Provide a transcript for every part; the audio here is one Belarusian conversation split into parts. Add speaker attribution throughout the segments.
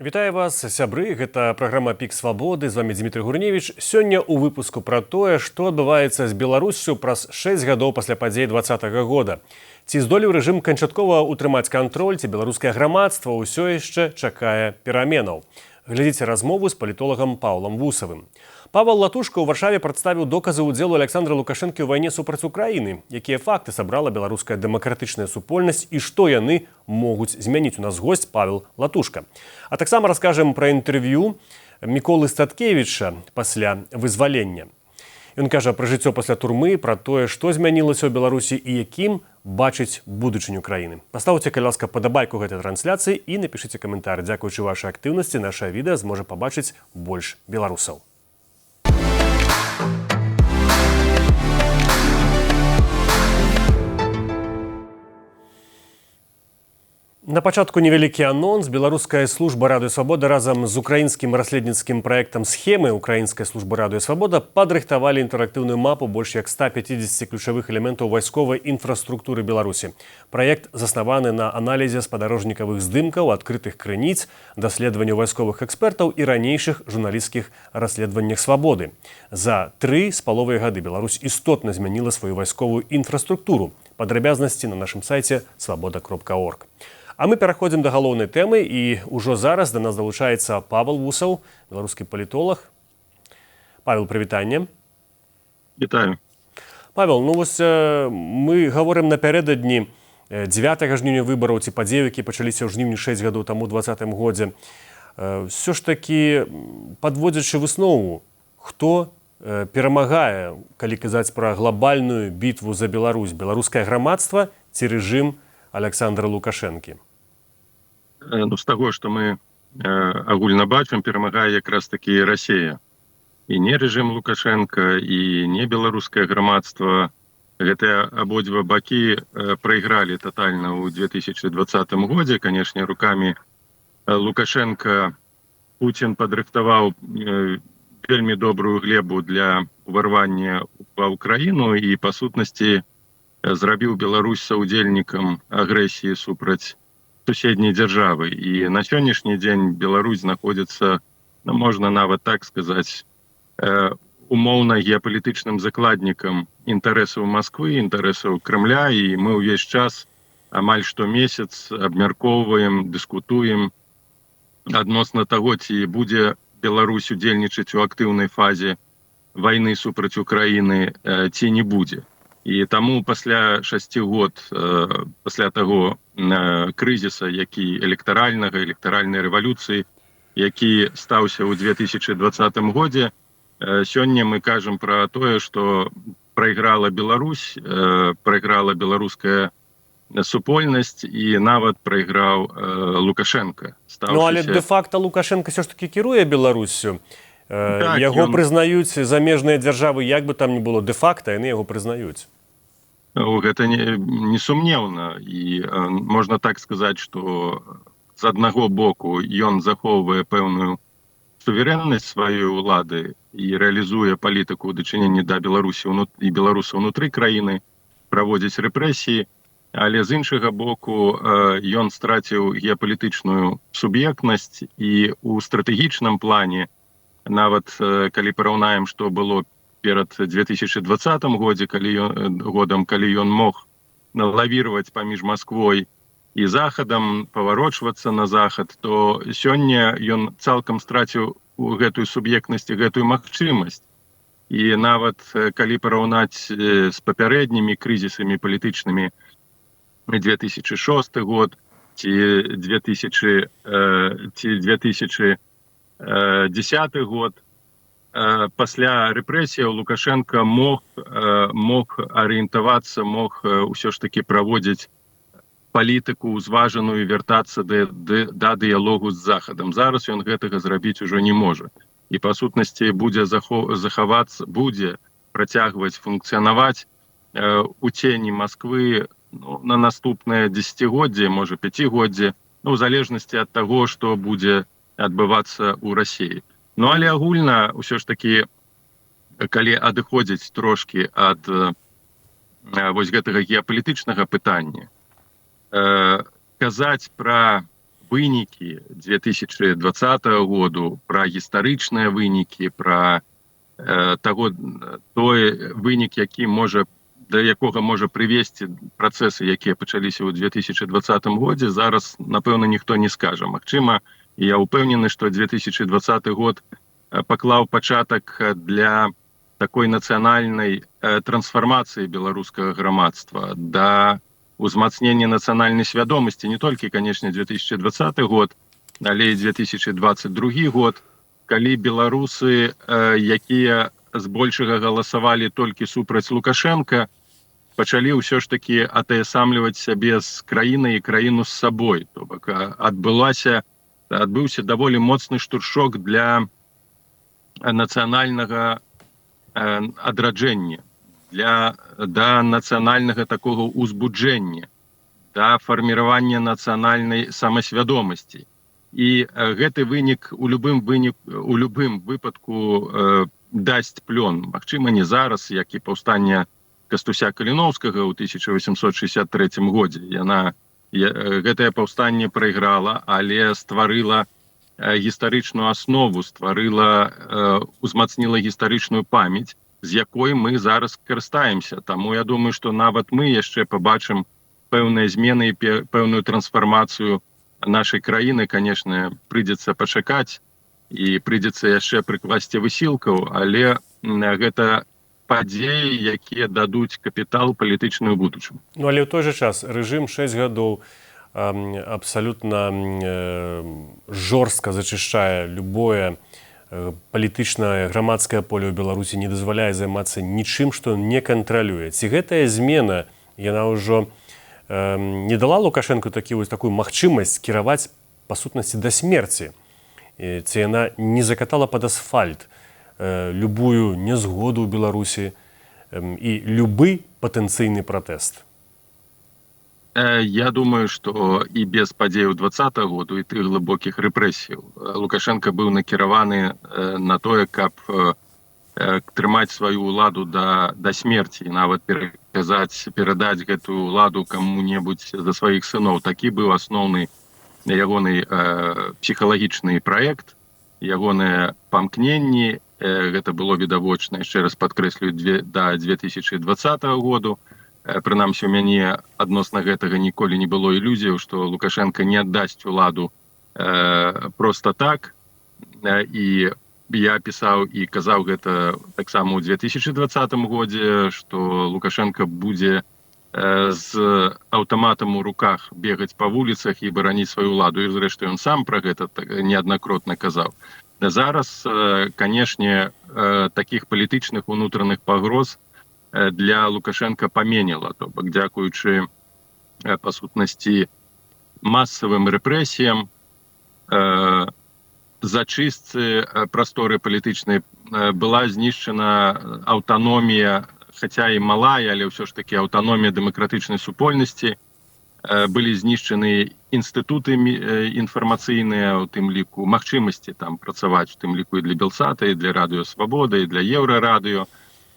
Speaker 1: Вітаю вас, сябры, гэта праграма «Пік свабоды», з вами Дмітрий Гурневіч. Сёння ў выпуску пра тое, што адбываецца з Беларуссю праз 6 гадоў пасля падзей 2020 года. Ці здолеў рэжым канчаткова ўтрымаць кантроль, ці беларускае грамадства ўсё яшчэ чакае пераменаў. Глядзіце размову з палітолагам Паўлам Вусавым. Павел Латушка ў Варшаве прадставіў доказы ўдзелу Александра Лукашэнкі ў вайне супраць Украіны, якія факты сабрала беларуская дэмакратычная супольнасць і што яны могуць змяніць. У нас госць Павел Латушка. А таксама раскажам пра інтэрв'ю Міколы Статкевіча пасля вызвалення. Ён кажа пра жыццё пасля турмы, пра тое, што змянілася ў Беларусі і якім бачыць будучыню краіны. Пастаўце, калі ласка, падабайку гэтай трансляцыі і напішыце каментар. Дзякуючы вашай актыўнасці наша відэа зможа пабачыць больш беларусаў. На пачатку невялікі анонс. Беларуская служба «Радыё Свабода» разам з украінскім расследніцкім праектам «Схемы» Украінскай службы «Радыё Свабода» падрыхтавалі інтэрактыўную мапу больш як 150 ключавых элементаў вайсковай інфраструктуры Беларусі. Праект заснаваны на аналізе спадарожнікавых здымкаў, адкрытых крыніц, даследаванняў вайсковых экспертаў і ранейшых журналісцкіх расследаваннях «Свабоды». За 3,5 гады Беларусь істотна змяніла сваю вайсковую інфраструктуру. Падрабязнасці на нашым сайце свабода.орг. А мы пераходзім да галоўнай тэмы, і ўжо зараз да нас далучаецца Павел Вусаў, беларускі палітолог. Павел, прывітанне.
Speaker 2: Вітаю.
Speaker 1: Павел, мы гаворым напярэдадні 9 жніўня выбараў ці падзеі, які пачаліся ў жніўні 6 гадоў таму 2020 годзе. Все ж такі, падводзячы выснову, хто перамагае, калі казаць пра глобальную бітву за Беларусь, беларускае грамадства ці рэжым Александра Лукашэнкі?
Speaker 2: З таго, што мы агульна бачым, перамагае якраз такі Расія. І не рэжым Лукашэнка, і не беларускае грамадства. Гэтыя абодва бакі прайгралі татальна ў 2020 годзе. Канешне, рукамі Лукашэнка Пуцін падрыхтаваў вельмі добрую глебу для ўварвання ва ўкраіну і, па сутнасці, зрабіў Беларусь саўдзельнікам агрэсіі супраць суседняй дзяржавы. І на сённяшні дзень Беларусь знаходзіцца, можна нават так сказаць, умоўна геапалітычным закладнікам інтарэсаў Масквы, інтарэсаў Крэмля, і мы ўвесь час амаль штомесяц абмяркоўваем, дыскутуем адносна таго, ці будзе Беларусь удзельнічаць у актыўнай фазе вайны супраць Украіны, ці не будзе. І таму пасля 6 год, пасля таго крызіса, які электаральнай рэвалюцыі, які стаўся ў 2020 годзе, сёння мы кажам пра тое, што прайграла Беларусь, прайграла беларуская супольнасць і нават прайграў Лукашенко.
Speaker 1: Але дэ-факта Лукашенко ўсё ж такі кіруе Беларуссю. Яго прызнаюць замежныя дзяржавы, як бы там ні было, дэ-факта яны яго прызнаюць.
Speaker 2: Гэта несумнеўна. І можна так сказаць, што з аднаго боку ён захоўвае пэўную суверэннасць сваёй улады і рэалізуе палітыку ў дачыненні да Беларусі і беларусаў унутры краіны, праводзіць рэпрэсіі, але з іншага боку ён страціў геапалітычную суб'ектнасць і ў стратэгічным плане, нават калі параўнаем, што было перад 2020 годам, калі ён мог лавіраваць паміж Масквой і Захадам, паварочвацца на Захад, то сёння ён цалкам страціў гэтую суб'ектнасць і гэтую магчымасць. І нават калі параўнаць з папярэднімі крызісамі палітычнымі 2006 год ці 2010 год, пасля рэпрэсіяў Лукашенко мог арыентавацца, мог усё ж такі праводзіць палітыку ўзважаную, вяртацца да дыялогу з Захадам. Зараз ён гэтага зрабіць ужо не можа. І па сутнасці будзе захавацца, будзе працягваць функцыянаваць у цені Масквы на наступнае дзесяцігоддзе, можа 5годдзе, у залежнасці ад таго, што будзе адбывацца ў Расіі. Але агульна, ўсё ж такі, калі адыходзіць трошкі ад вось гэтага геапалітычнага пытання, казаць пра вынікі 2020 году, пра гістарычныя вынікі, пра той вынік, які можа, да якога можа прывесці працэсы, якія пачаліся ў 2020 годзе, зараз, напэўна, ніхто не скажа. Магчыма, і я ўпэўнены, што 2020 год паклаў пачатак для такой нацыянальнай трансфармацыі беларускага грамадства, да узмацнення нацыянальнай свядомасці, не толькі, канешне, 2020 год, але і 2022 год, калі беларусы, якія збольшага галасавалі толькі супраць Лукашенка, пачалі ўсё ж такі атаясамліваць сябе з краінай і краіну з сабой. То бок адбыўся даволі моцны штуршок для нацыянальнага адраджэння, да нацыянальнага такога ўзбуджэння, да фарміравання нацыянальнай самасвядомасці. І гэты вынік у любым выпадку дасць плён. Магчыма, не зараз, як і паўстанне Кастуся Каліноўскага ў 1863 годзе. Гэтае паўстанне прайграла, але стварыла гістарычную аснову, узмацніла гістарычную памяць, з якой мы зараз карыстаемся. Таму я думаю, што нават мы яшчэ пабачым пэўныя змены і пэўную трансфармацыю нашай краіны. Канешне, прыйдзецца пачакаць і прыйдзецца яшчэ прыкласці высілкаў, але гэта падзеі, якія дадуць капітал палітычны ў будучым.
Speaker 1: Ну, але ў той жа час рэжым 6 гадоў абсалютна жорстка зачышчае любое палітычнае грамадскае поле ў Беларусі, не дазваляе займацца нічым, што не кантралюе. Ці гэтая змена, яна ўжо не дала Лукашенку такую магчымасць кіраваць па сутнасці да смерці? Ці яна не закатала пад асфальт любую нязгоду ў Беларусі і любы патэнцыйны пратэст?
Speaker 2: Я думаю, што і без падзеяў 2020 году і тых глыбокіх рэпрэсіяў Лукашенко быў накіраваны на тое, каб трымаць сваю ўладу да смерці, нават перадаць гэтую ўладу каму-небудзь за сваіх сыноў. Такі быў асноўны ягоны псіхалагічны праект, ягоныя памкненні. Гэта было відавочна, яшчэ раз падкрэслю, да 2020 году. Прынамсі, у мяне адносна гэтага ніколі не было ілюзіяў, што Лукашенко не аддасць уладу проста так. І я пісаў і казаў гэта таксама ў 2020 годзе, што Лукашенко будзе з аўтаматам у руках бегаць па вуліцах і бараніць сваю ўладу. І, зрэшты, ён сам пра гэта неаднакротна казаў. Зараз, канешне, такіх палітычных унутраных пагроз для Лукашенка паменела. То бок, дзякуючы, па сутнасці, масавым рэпрэсіям, зачыстцы прасторы палітычнай была знішчана аўтаномія, хаця і малая, але ўсё ж такі аўтаномія дэмакратычнай супольнасці. Былі знішчаны інстытуты інфармацыйныя, у тым ліку магчымасці там працаваць, у тым ліку і для Белсата, і для Радыё Свабода, і для Еўрарадыё.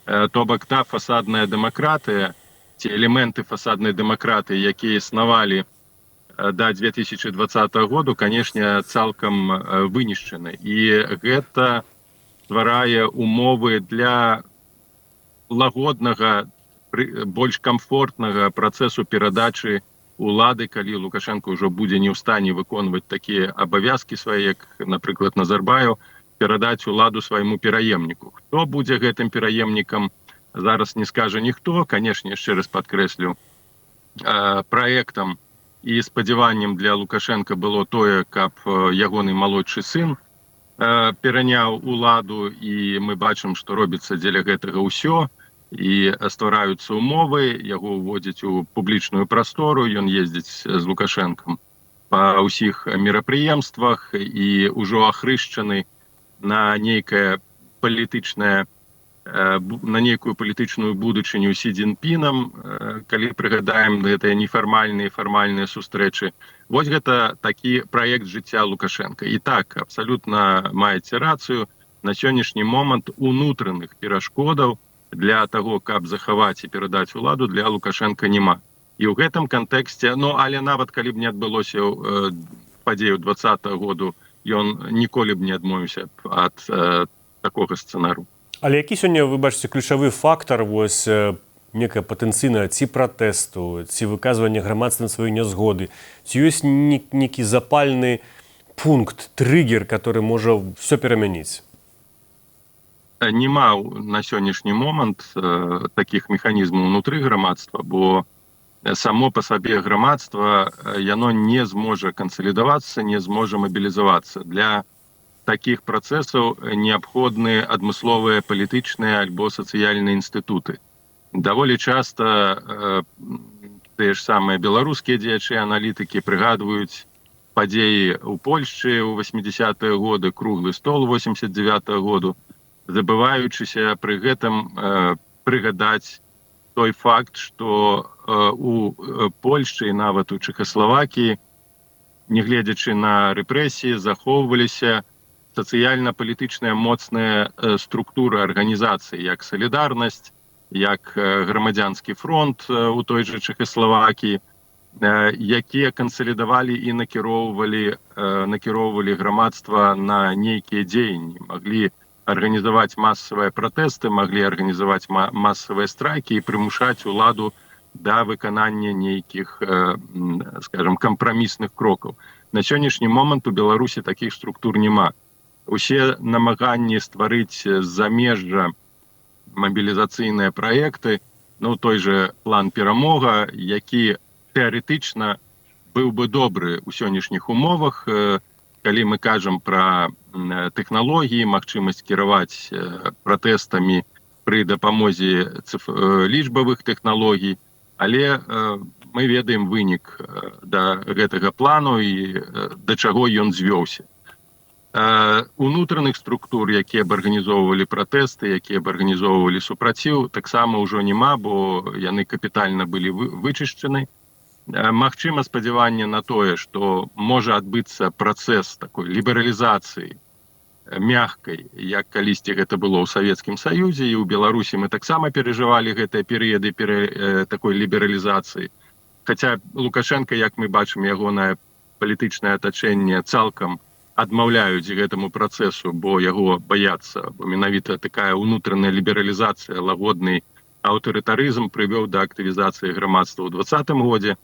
Speaker 2: То бок, та фасадная дэмакратыя, ці элементы фасаднай дэмакратыі, якія існавалі да 2020 году, канешне, цалкам вынішчаны. І гэта стварае умовы для лагоднага, больш камфортнага працэсу перадачы улады, калі Лукашенко ўжо будзе не ў стане выконваць такія абавязкі свае, як, напрыклад, Назарбаев, перадаць уладу свайму пераемніку. Хто будзе гэтым пераемнікам, зараз не скажа ніхто. Канешне, яшчэ раз падкрэслю, праектам і спадзяваннем для Лукашенка было тое, каб ягоны малодшы сын пераняў уладу, і мы бачым, што робіцца дзеля гэтага ўсё, і ствараюцца умовы, яго ўводзяць у публічную прастору, ён ездзіць з Лукашенкам па ўсіх мерапрыемствах і ўжо ахрышчаны на нейкую палітычную будучыню Сі Цзіньпінам, калі прыгадаем гэтыя нефармальныя і фармальныя сустрэчы. Вось гэта такі праект жыцця Лукашенка. І так, абсалютна маеце рацыю, на сённяшні момант унутраных перашкодаў для таго, каб захаваць і перадаць уладу, для Лукашенка няма. І ў гэтым кантэксце, але нават калі б не адбылося падзеяў 20-го году ён ніколі б не адмовіўся ад такога сцэнару.
Speaker 1: Але які сёння, вы бачыце, ключавы фактар вось некая патэнцыйная ці пратэсту, ці выказвання грамадства сваёй нязгоды, ці ёсць нейкі запальны пункт, трыгер, который можа все перамяніць?
Speaker 2: Нема на сённяшні момант такіх механізмаў унутры грамадства, бо само па сабе грамадства яно не зможа кансалідавацца, не зможа мабілізавацца. Для такіх працэсаў неабходны адмысловыя палітычныя альбо сацыяльныя інстытуты. Даволі часта тыя ж самыя беларускія дзеячы, аналітыкі прыгадваюць падзеі ў Польшчы ў 80-е годы, круглы стол 89-го году, забываючыся пры гэтым прыгадаць той факт, што у Польшчы і нават у Чэхаславакіі, нягледзячы на рэпрэсіі, захоўваліся сацыяльна-палітычныя моцныя структуры арганізацыі, як «Салідарнасць», як грамадзянскі фронт у той жа Чэхаславакіі, якія кансалідавалі і накіроўвалі грамадства на нейкія дзеянні, маглі арганізаваць масавыя пратэсты, маглі арганізаваць масавыя страйкі і прымушаць уладу да выканання нейкіх, скажем, кампрамісных крокаў. На сённяшні момант у Беларусі такіх структур няма. Усе намаганні стварыць з-замежжа мабілізацыйныя праекты, ну той же план «Перамога», які тэарэтычна быў бы добры ў сённяшніх умовах, калі мы кажам пра тэхналогіі, магчымасць кіраваць пратэстамі пры дапамозе лічбавых тэхналогій, але мы ведаем вынік да гэтага плану і да чаго ён звёўся. Унутраных структур, якія б арганізоўвалі пратэсты, якія б арганізоўвалі супраціў, таксама ўжо няма, бо яны капітальна былі вычышчаны. Магчыма спадзяванне на тое, што можа адбыцца працэс такой лібералізацыі мягкай, як калісьці гэта было ў Савецкім Саюзе, і ў Беларусі мы таксама перажывалі гэтыя перыяды такой лібералізацыі. Хаця Лукашенко, як мы бачым, ягонае палітычнае атачэнне цалкам адмаўляюць гэтаму працэсу, бо яго баяцца, бо менавіта такая ўнутраная лібералізацыя, лагодны аўтарытарызм прывёў да актывізацыі грамадства ў 20-м годзе.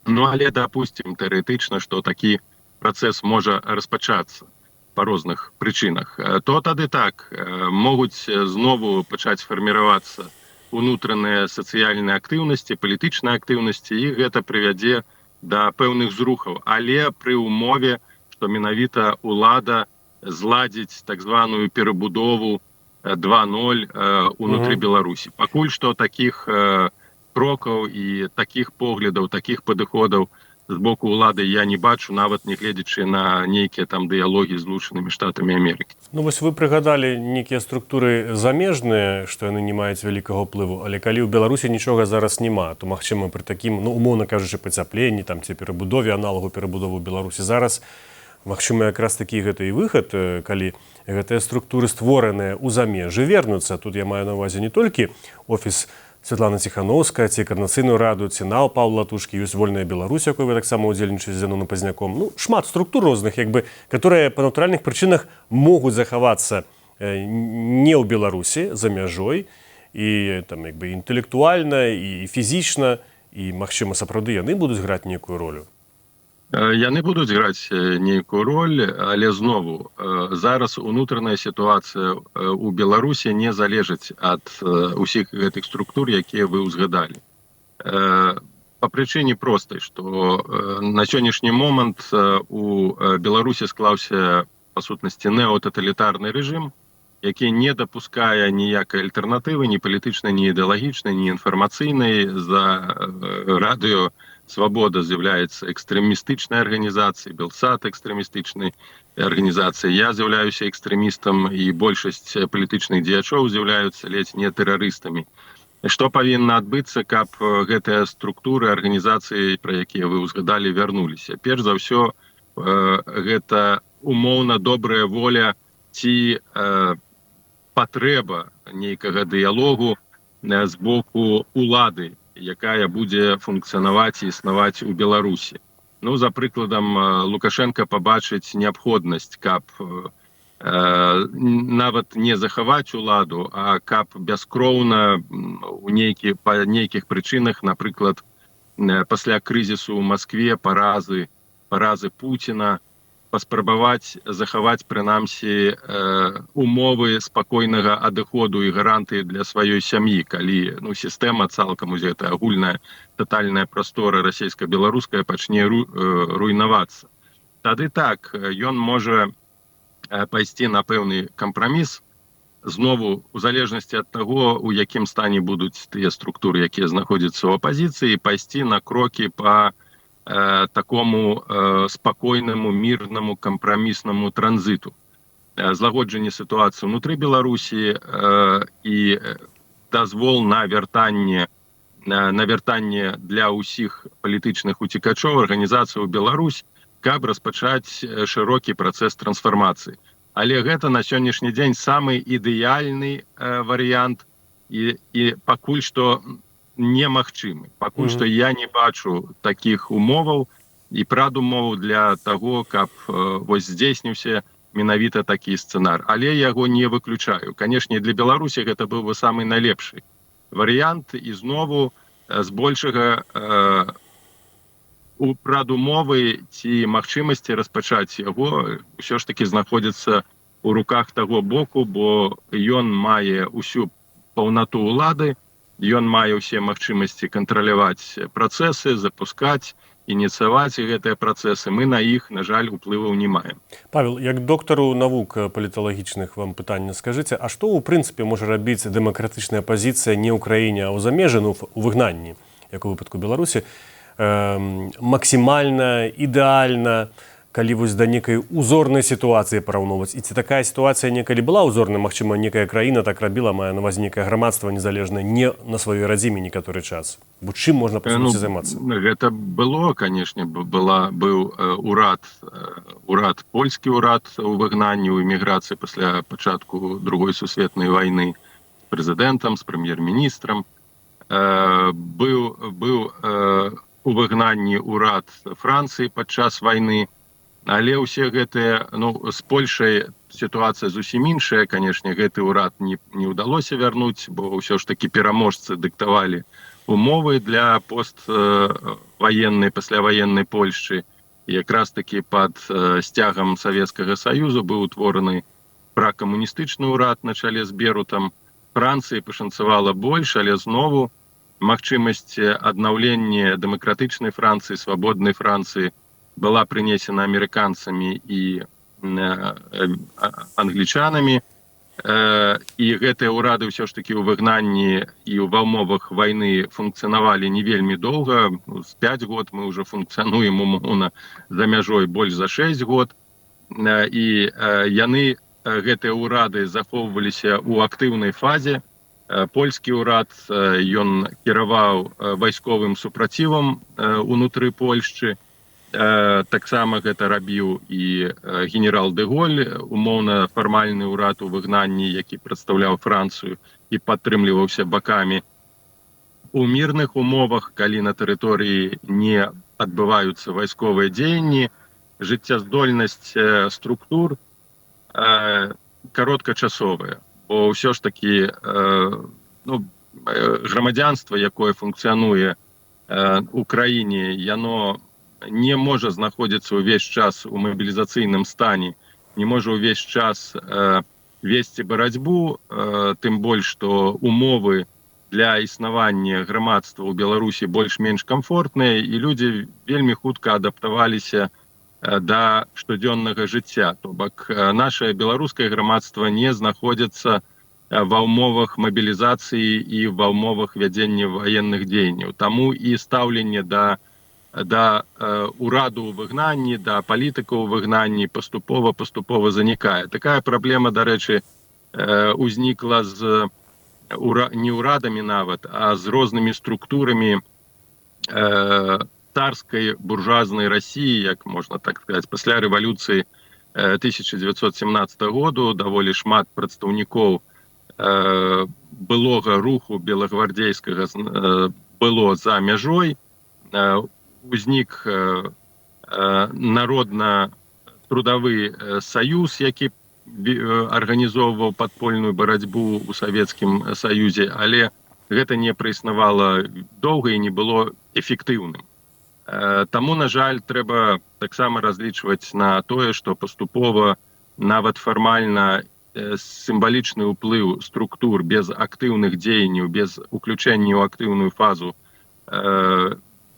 Speaker 2: Ну, але дапусцім тэарэтычна, што такі працэс можа распачацца па розных прычынах. То тады так, могуць знову пачаць фарміравацца унутраныя сацыяльныя актыўнасці, палітычныя актыўнасці, і гэта прывядзе да пэўных зрухаў, але пры ўмове, што менавіта ўлада зладзіць так званую перабудову 2.0 унутры Беларусі. Пакуль што такіх крокаў і такіх поглядаў, такіх падыходаў з боку ўлады я не бачу, нават не гледзячы на нейкія там дыялогі з Злучанымі Штатамі Амерыкі.
Speaker 1: Ну вось вы прыгадалі нейкія структуры замежныя, што яны не маюць вялікага ўплыву, але калі ў Беларусі нічога зараз няма, то магчыма пры такім, ну умоўна кажучы, пацяпленні, там ці перабудове, аналагу перабудовы Беларусі зараз, магчыма, якраз такі гэта і выхад, калі гэтыя структуры створаныя ў замежжы вернуцца. Тут я маю на ўвазе не толькі офіс Святланы Ціханаўскай, ці Каардынацыйную раду, ці НАУ Паўла Латушкі, ёсць вольная Беларусь, якой вы таксама ўдзельнічаеце з Зяноном Пазняком. Ну, шмат структур розных, которые па натуральных прычынах могуць захавацца не ў Беларусі, за мяжой, і там інтэлектуальна, і фізічна, і, магчыма, сапраўды яны будуць граць нейкую ролю.
Speaker 2: Яны будуць граць нейкую роль, але знову зараз унутраная сітуацыя ў Беларусі не залежыць ад усіх гэтых структур, якія вы ўзгадалі. Па прычыне простай, што на сённяшні момант у Беларусі склаўся па сутнасці неотаталітарны рэжым, які не дапускае ніякай альтэрнатывы, ні палітычнай, ні ідэалагічнай, ні інфармацыйнай. За радыё «Свабода» з'яўляецца экстрэмістычнай арганізацыяй, «Белсат» экстрэмістычнай арганізацыяй. Я з'яўляюся экстрэмістам, і большасць палітычных дзеячоў з'яўляюцца ледзь не тэрарыстамі. Што павінна адбыцца, каб гэтыя структуры, арганізацыі, пра якія вы ўзгадалі, вярнуліся? Перш за ўсё, гэта умоўна добрая воля ці патрэба нейкага дыялогу з боку улады, якая будзе функцыянаваць і існаваць у Беларусі. Ну, за прыкладам, Лукашенко пабачыць неабходнасць, каб нават не захаваць уладу, а каб бяскроўна па нейкіх прычынах, напрыклад, пасля крызісу ў Маскве, паразы Пуціна, паспрабаваць захаваць прынамсі умовы спакойнага адыходу і гарантыі для сваёй сям'і, калі сістэма цалкам узята, агульная татальная прастора расійска-беларуская пачне руйнавацца. Тады так, ён можа пайсці на пэўны кампраміс, знову у залежнасці ад таго, у якім стане будуць тыя структуры, якія знаходзяцца ў апазіцыі, пайсці на крокі па такому спакойнаму, мірнаму, кампраміснаму транзіту. Злагоджанне сітуацыі ўнутры Беларусі і дазвол на вяртанне для ўсіх палітычных уцекачоў арганізацыі ў Беларусь, каб распачаць шырокі працэс трансфармацыі. Але гэта на сённяшні дзень самы ідэальны варыянт і пакуль што немагчымы. Пакуль што я не бачу такіх умоваў і прадумоваў для таго, каб здзейсніўся менавіта такі сцэнар. Але яго не выключаю. Канешне, для Беларусі гэта быў бы самы найлепшы варыянт і знову збольшага у прадумовы ці магчымасці распачаць яго ўсё ж такі знаходзіцца ў руках таго боку, бо ён мае ўсю паўнату ўлады, ён мае ўсе магчымасці кантраляваць працэсы, запускаць, ініцыяваць гэтыя працэсы. Мы на іх, на жаль, уплываў не маем.
Speaker 1: Павел, як доктару навук паліталагічных вам пытання скажыце, а што ў прынцыпе можа рабіць дэмакратычная пазіцыя не ў краіне, а ў замежжы, у выгнанні, як у выпадку Беларусі, максімальна, ідэальна, калі вось да некай узорнай сітуацыі параўноўваць. І ці такая сітуацыя некалі была ўзорнай, магчыма, некая краіна так рабіла, мае на ўвазе некае грамадства незалежнае не на сваёй радзіме некаторы час. Бо чым можна па суці займацца?
Speaker 2: Гэта было, канешне, быў урад, польскі урад у выгнанні, у эміграцыі пасля пачатку Другой сусветнай вайны з прэзідэнтам, з прэм'ер-міністрам. Быў у выгнанні ўрад Францыі падчас вайны, але ўсе гэтыя, з Польшай сітуацыя зусім іншая, канешне, гэты ўрад не ўдалося вярнуць, бо ўсё ж такі пераможцы дыктавалі умовы для постваеннай, пасляваеннай Польшчы. Якраз такі пад сцягам Савецкага Саюзу быў утвораны пракамуністычны ўрад на чале з Берутам. Францыі пашанцавала больш, але знову магчымасць аднаўлення дэмакратычнай Францыі, свабоднай Францыі была прынесена амерыканцамі і англічанамі. І гэтыя ўрады ўсё ж такі ў выгнанні і ва ўмовах вайны функцыянавалі не вельмі доўга. З 5 год мы ўжо функцыянуем умоўна за мяжой больш за 6 год. І яны, гэтыя ўрады, захоўваліся ў актыўнай фазе. Польскі ўрад, ён кіраваў вайсковым супрацівам унутры Польшчы. Таксама гэта рабіў і генерал де Голь, умоўна фармальны ўрад у выгнанні, які прадстаўляў Францыю і падтрымліваўся бакамі. У мірных умовах, калі на тэрыторыі не адбываюцца вайсковыя дзеянні, жыццяздольнасць структур кароткачасовая. Бо ўсё ж такі грамадзянства, якое функцыянуе ў краіне, яно не можа знаходзіцца ўвесь час у мабілізацыйным стане, не можа ўвесь час весці барацьбу, тым больш, што умовы для існавання грамадства ў Беларусі больш-менш камфортныя, і людзі вельмі хутка адаптаваліся да штодзённага жыцця. То бок наше беларускае грамадства не знаходзіцца ва ўмовах мабілізацыі і ва ўмовах вядзення ваенных дзеянняў. Таму і стаўленне да ураду ў выгнанні, да палітыка ў выгнанні паступова занікае. Такая праблема, дарэчы, узнікла з не ўрадамі нават, а з рознымі структурамі царскай буржуазнай Расіі, як можна так сказаць. Пасля рэвалюцыі 1917 году даволі шмат прадстаўнікоў былога руху белагвардзейскага было за мяжой. Узнік народна-трудовы саюз, які арганізоўваў падпольную барацьбу ў Савецкім Саюзе, але гэта не праіснавала доўга і не было эфектыўным. Таму, на жаль, трэба таксама разлічваць на тое, што паступова, нават фармальна, сімвалічны ўплыў структур без актыўных дзеянняў, без уключэння ў актыўную фазу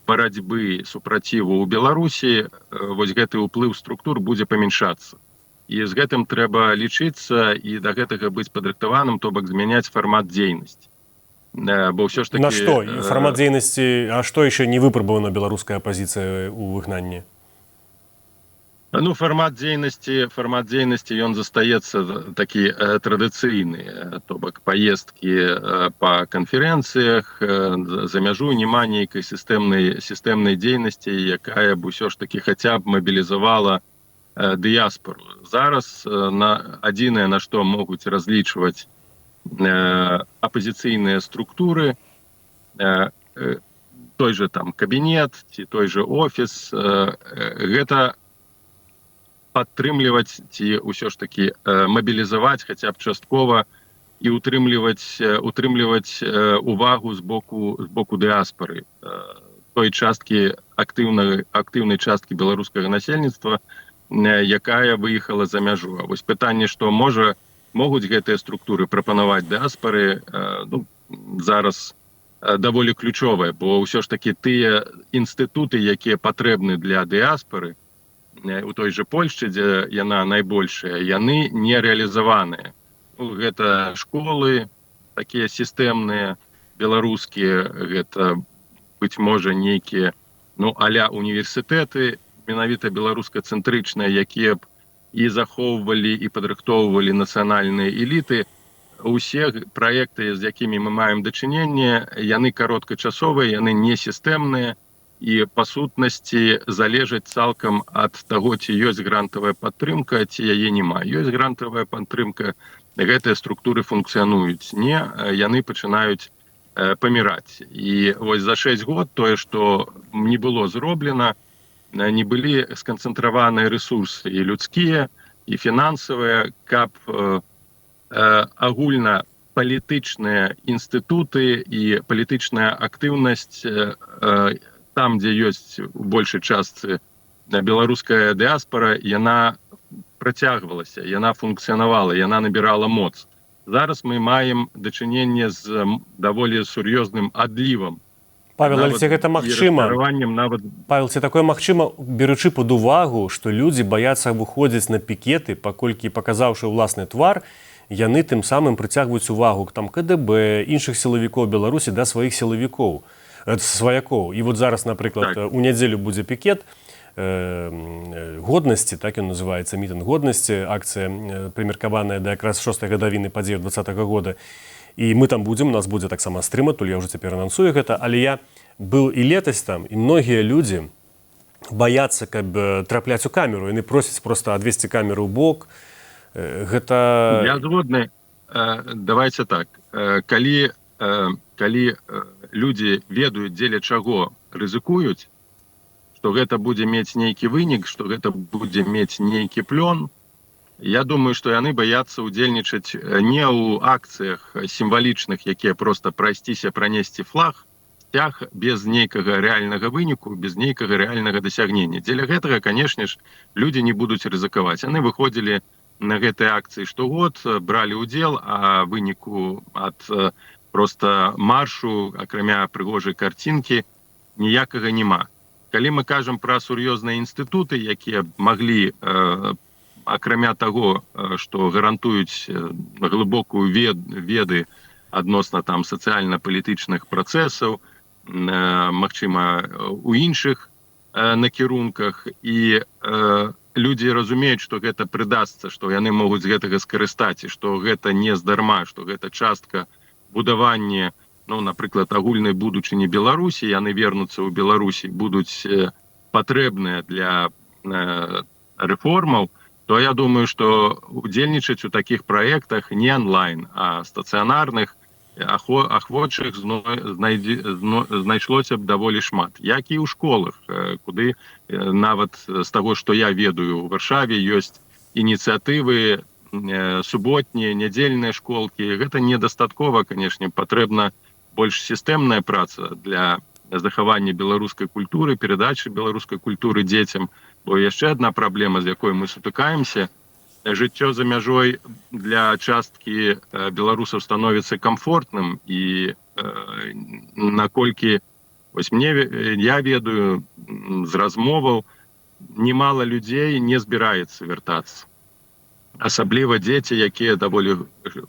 Speaker 2: барацьбы супраціву ў Беларусі, вось гэты ўплыў структур будзе памяншацца. І з гэтым трэба лічыцца і да гэтага быць падрыхтаваным, то бок змяняць фармат дзейнасці. Бо ўсё ж такі...
Speaker 1: На што? Фармат дзейнасці, а што яшчэ не выпрабавана беларуская апазіцыя ў выгнанні?
Speaker 2: Ну, фармат дзейнасці, ён застаецца такі традыцыйны, то бок паездкі па канферэнцыях, за мяжу няма нейкай сістэмнай дзейнасці, якая б усё ж такі хаця б мабілізавала дыяспору. Зараз адзінае, на што могуць разлічваць апазіцыйныя структуры, той же там кабінет ці той же офіс, гэта падтрымліваць ці ўсё ж такі мабілізаваць хаця б часткова і утрымліваць увагу з боку дыаспоры, той часткі актыўнай часткі беларускага насельніцтва, якая выехала за мяжу. А вось пытанне, што могуць гэтыя структуры прапанаваць дыаспоры, зараз даволі ключовае, бо ўсё ж такі тыя інстытуты, якія патрэбны для дыаспоры, у той же Польшчы, дзе яна найбольшая, яны не рэалізаваныя. Гэта школы, такія сістэмныя, беларускія, гэта, быць можа, нейкія, а-ля універсітэты, менавіта беларуска-цэнтрычныя, якія б і захоўвалі, і падрыхтоўвалі нацыянальныя эліты. Усе праекты, з якімі мы маем дачыненне, яны кароткачасовыя, яны не сістэмныя, і па сутнасці залежаць цалкам ад таго, ці ёсць грантавая падтрымка, ці яе няма. Ёсць грантавая падтрымка, гэтыя структуры функцыянуюць. Не, яны пачынаюць паміраць. І вось за 6 год тое, што не было зроблена, не былі сканцэнтраваныя рэсурсы і людскія, і фінансавыя, каб агульнапалітычныя інстытуты і палітычная актыўнасць там, дзе ёсць у большай частцы беларуская дыаспора, яна працягвалася, яна функцыянавала, яна набірала моц. Зараз мы маем дачыненне з даволі сур'ёзным адлівам.
Speaker 1: Павел, але ці гэта магчыма? Павел, ці такое магчыма, беручы пад увагу, што людзі баяцца выходзіць на пікеты, паколькі, паказаўшы ўласны твар, яны тым самым прыцягваюць увагу там КДБ, іншых сілавікоў Беларусі да сваіх сілавікоў, сваякоў. І вот зараз, напрыклад, у нядзелю будзе пікет годнасці, так ён называецца, мітынг годнасці, акцыя прымеркаваная да якраз 6-й гадавіны падзеяў 2020 года. І мы там будзем, у нас будзе таксама стрыматуль, я ўжо цяпер анансую гэта, але я быў і летась там, і многія людзі баяцца, каб трапляць у камеру, яны просяць проста адвесці камеру ў бок. Гэта...
Speaker 2: Я згодны. Давайце так. Калі людзі ведаюць, дзеля чаго рызыкуюць, што гэта будзе мець нейкі вынік, што гэта будзе мець нейкі плён, я думаю, што яны баяцца ўдзельнічаць не ў акцыях сімвалічных, якія проста прайсціся, пранесці флаг, сцяг без нейкага рэальнага выніку, без нейкага рэальнага дасягнення. Дзеля гэтага, канешне ж, людзі не будуць рызыкаваць. Яны выходзілі на гэтыя акцыі штогод, бралі ўдзел, а выніку ад проста маршу, акрамя прыгожай карцінкі, ніякага няма. Калі мы кажам пра сур'ёзныя інстытуты, якія маглі акрамя таго, што гарантуюць глыбокую веды адносна там сацыяльна-палітычных працэсаў, магчыма, у іншых накірунках, і людзі разумеюць, што гэта прыдасца, што яны могуць з гэтага скарыстаць, і што гэта не здарма, што гэта частка будавання, напрыклад, агульнай будучыні Беларусі, яны вернуцца ў Беларусі, будуць патрэбныя для рэформаў, то я думаю, што удзельнічаць у такіх праектах не онлайн, а стацыянарных, ахвочых знайшлося б даволі шмат, як і ў школах, куды нават з таго, што я ведаю, у Варшаве ёсць ініцыятывы суботнія, нядзельныя школкі. Гэта недастаткова, канешне, патрэбна больш сістэмная праца для захавання беларускай культуры, перадачы беларускай культуры дзецям. Бо яшчэ адна праблема, з якой мы сутыкаемся, жыццё за мяжой для часткі беларусаў становіцца комфортным, і наколькі я ведаю з размоваў, немало людзей не збіраецца вяртацца. Асабліва дзеці, якія даволі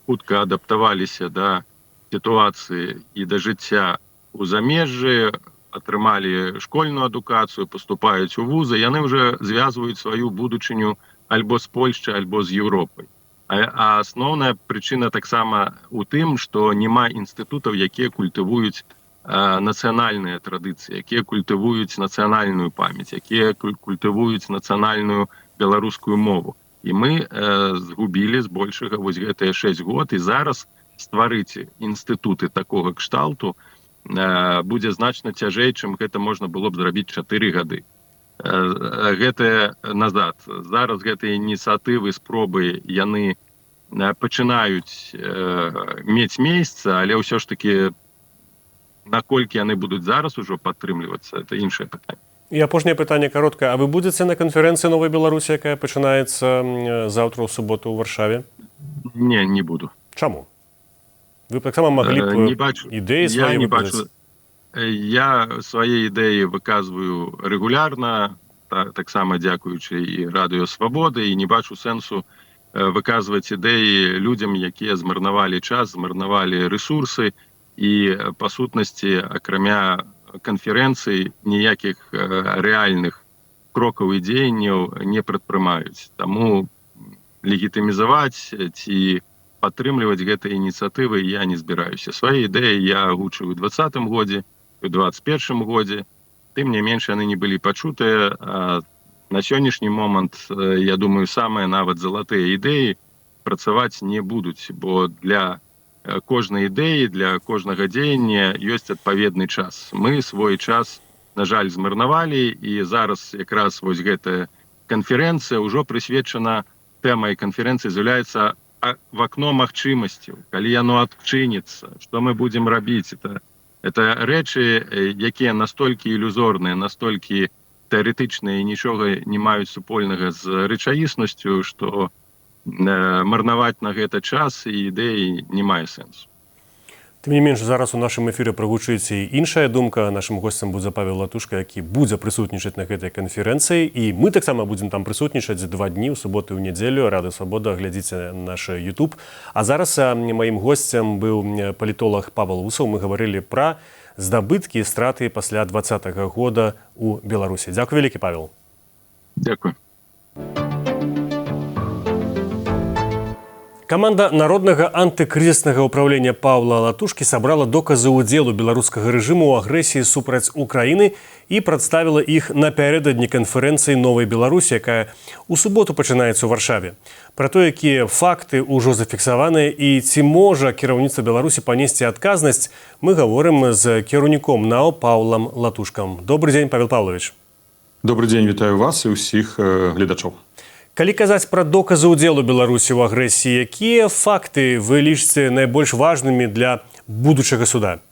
Speaker 2: хутка адаптаваліся да сітуацыі і да жыцця у замежжы, атрымалі школьную адукацыю, паступаюць у вузы, яны ўжо звязваюць сваю будучыню альбо з Польшчы, альбо з Еўропай. А асноўная прычына таксама у тым, што няма інстытутаў, якія культывуюць нацыянальныя традыцыі, якія культывуюць нацыянальную памяць, якія культывуюць нацыянальную беларускую мову. І мы згубілі збольшага вось гэтыя 6 год, і зараз стварыць інстытуты такога кшталту будзе значна цяжэй, чым гэта можна было б зрабіць 4 гады. Гэта назад. Зараз гэтыя ініцыятывы, спробы, яны пачынаюць мець месца, але ўсё ж таки наколькі яны будуць зараз ужо падтрымлівацца, это іншае пытанне.
Speaker 1: І апошняе пытанне кароткае. А вы будзеце на канферэнцыі Новай Беларусі, якая пачынаецца заўтра ў суботу ў Варшаве?
Speaker 2: Не буду.
Speaker 1: Чаму? Вы таксама маглі б ідэі свае выказаць?
Speaker 2: Я свае ідэі выказваю рэгулярна, таксама дзякуючы і Радыё Свабоды, і не бачу сэнсу выказваць ідэі людзям, якія змарнавалі час, змарнавалі рэсурсы, і па сутнасці, акрамя канферэнцый, ніякіх рэальных крокаў і дзеянняў не прадпрымаюць. Таму легітымізаваць ці падтрымліваць гэтыя ініцыятывы я не збіраюся. Свае ідэі я агучыў у 2020 годзе, у 2021 годзе. Тым не менш, яны не былі пачутыя. На сённяшні момант, я думаю, самыя нават залатыя ідэі працаваць не будуць, бо для кожнай ідэі, для кожнага дзеяння ёсць адпаведны час. Мы свой час, на жаль, змарнавалі, і зараз якраз вось гэтая канферэнцыя ўжо прысвечана, тэмай канферэнцыі з'яўляецца в окно магчымасцяў, калі яно адчыніцца, што мы будзем рабіць. Это рэчы, якія настолькі ілюзорныя, настолькі тэарэтычныя і нічога не маюць супольнага з рэчаіснасцю, што марнаваць на гэта час і ідэі не мае сэнсу.
Speaker 1: Тым не менш, зараз у нашым эфіры прагучыць і іншая думка. Нашым госцем будзе Павел Латушка, які будзе прысутнічаць на гэтай канферэнцыі. І мы таксама будзем там прысутнічаць 2 дні, у суботу і ў нядзелю. Радыё Свабода, глядзіце наш YouTube. А зараз маім госцем быў палітолог Павел Усаў. Мы гаварылі пра здабыткі і страты пасля 2020 года у Беларусі. Дзякуй вялікі, Павел.
Speaker 2: Дзякуй.
Speaker 1: Каманда Народнага антыкрызіснага ўправлення Павла Латушкі сабрала доказы ўдзелу беларускага рэжыму ў агрэсіі супраць Украіны і прадставіла іх напярэдадні канферэнцыі Новай Беларусі, якая у суботу пачынаецца ў Варшаве. Пра то, якія факты ўжо зафіксаваныя і ці можа кіраўніцтва Беларусі панесці адказнасць, мы гаворым з кіраўніком НАО Паўлам Латушкам. Добрый дзень, Павел Павлович.
Speaker 3: Добрый дзень, вітаю вас і ўсіх гледачоў.
Speaker 1: Калі казаць пра доказы ўдзелу Беларусі ў агрэсіі, якія факты вы лічыце найбольш важнымі для будучага суда?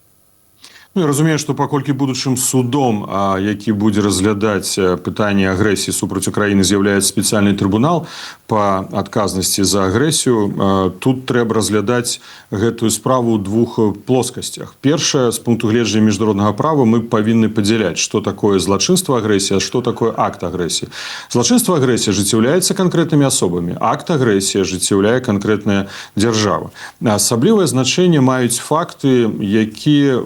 Speaker 3: Ну, я разумею, што паколькі будучым судом, які будзе разглядаць пытанне агрэсіі супраць Украіны, з'яўляецца спецыяльны трыбунал па адказнасці за агрэсію, тут трэба разглядаць гэтую справу ў 2 плоскасцях. Першае, з пункту гледжання міжнароднага права, мы павінны падзяляць, што такое злачынства агрэсіі, а што такое акт агрэсіі. Злачынства агрэсіі ажыццяўляецца канкрэтнымі асобамі. Акт агрэсіі ажыццяўляе канкрэтная дзяржава. Асаблівае значэнне маюць факты, якія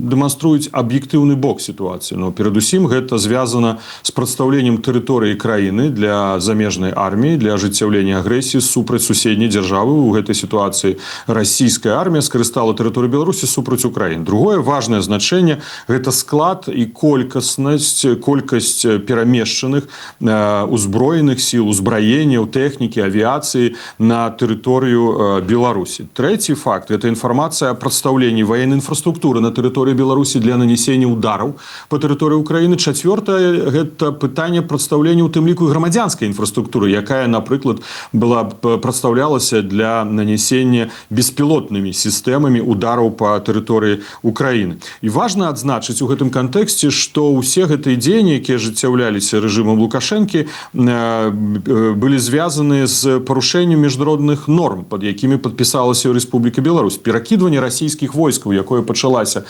Speaker 3: дэманструюць аб'ектыўны бок сітуацыі. Но перадусім гэта звязана з прадстаўленнем тэрыторыі краіны для замежнай арміі, для для ажыццяўлення агрэсіі супраць суседняй дзяржавы. У гэтай сітуацыі расійская армія скарыстала тэрыторыю Беларусі супраць Украіны. Другое важнае значэнне – гэта склад і колькасць перамешчаных узброеных сіл, узбраенняў, тэхнікі, авіяцыі на тэрыторыю Беларусі. Трэці факт – гэта інфармацыя о прадстаўленні военной инфраструктуры на тэрыторыі Беларусі для нанесення удараў по тэрыторыі Украіны. Чацвёртае – гэта пытанне прадстаўлення, у тым ліку, грамадзянскай інфраструктуры, якая, напрыклад, прадстаўлялася для нанесення беспілотнымі сістэмамі удараў по тэрыторыі Украіны. І важна адзначыць у гэтым кантэксце, што ўсе гэтыя дзеянні, якія ажыццяўляліся рэжымам Лукашэнкі, былі звязаны з парушэннем міжнародных норм, пад якімі падпісалася Рэспубліка Беларусь. Перакідванне расійскіх войскаў, якое пачалося